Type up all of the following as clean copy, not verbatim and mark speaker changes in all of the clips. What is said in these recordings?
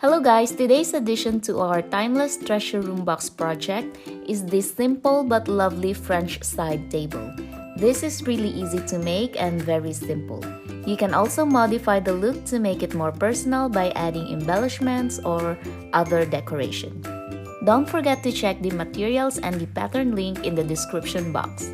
Speaker 1: Hello guys, today's addition to our Timeless Treasure Room Box project is this simple but lovely French side table. This is really easy to make and very simple. You can also modify the look to make it more personal by adding embellishments or other decoration. Don't forget to check the materials and the pattern link in the description box.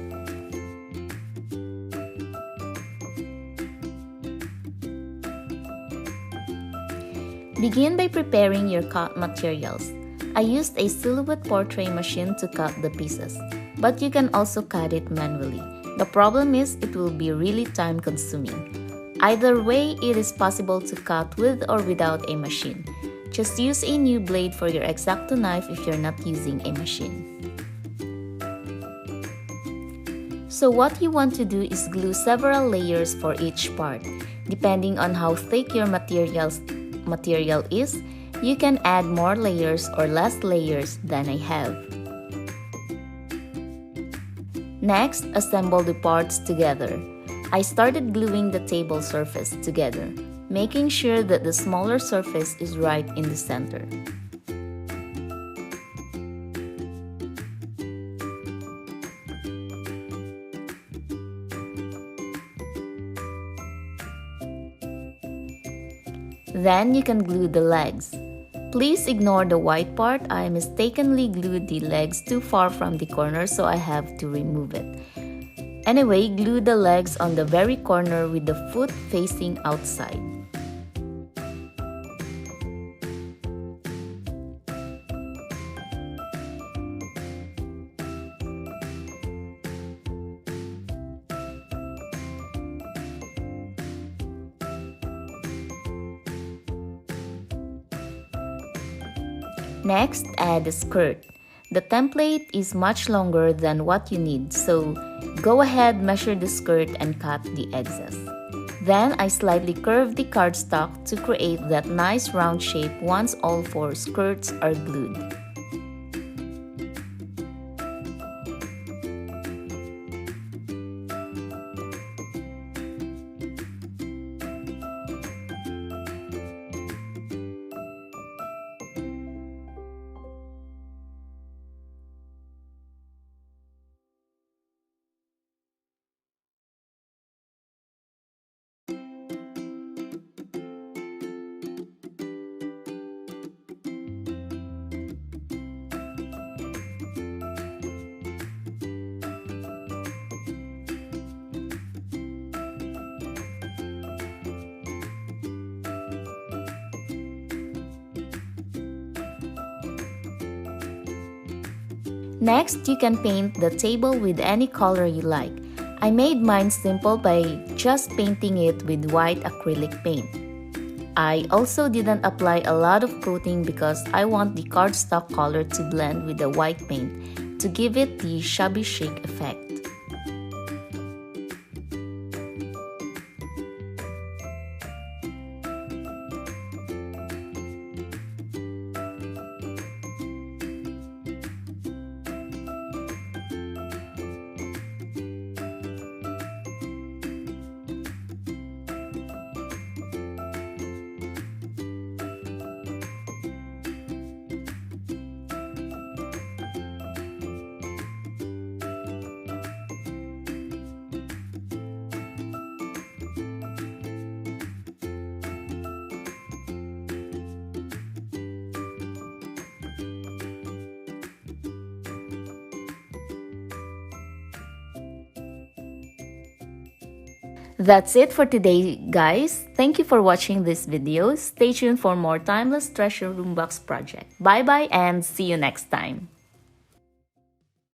Speaker 1: Begin by preparing your cut materials. I used a silhouette portrait machine to cut the pieces, but you can also cut it manually. The problem is it will be really time consuming. Either way, it is possible to cut with or without a machine. Just use a new blade for your X-Acto knife if you're not using a machine. So what you want to do is glue several layers for each part. Depending on how thick your material is, you can add more layers or less layers than I have. Next, assemble the parts together. I started gluing the table surface together, making sure that the smaller surface is right in the center. Then you can glue the legs. Please ignore the white part. I mistakenly glued the legs too far from the corner, so I have to remove it. Anyway, glue the legs on the very corner with the foot facing outside. Next, add a skirt. The template is much longer than what you need, so go ahead, measure the skirt and cut the excess. Then I slightly curve the cardstock to create that nice round shape once all four skirts are glued. Next, you can paint the table with any color you like. I made mine simple by just painting it with white acrylic paint. I also didn't apply a lot of coating because I want the cardstock color to blend with the white paint to give it the shabby chic effect. That's it for today, guys. Thank you for watching this video. Stay tuned for more Timeless Treasure Room Box project. Bye bye and see you next time.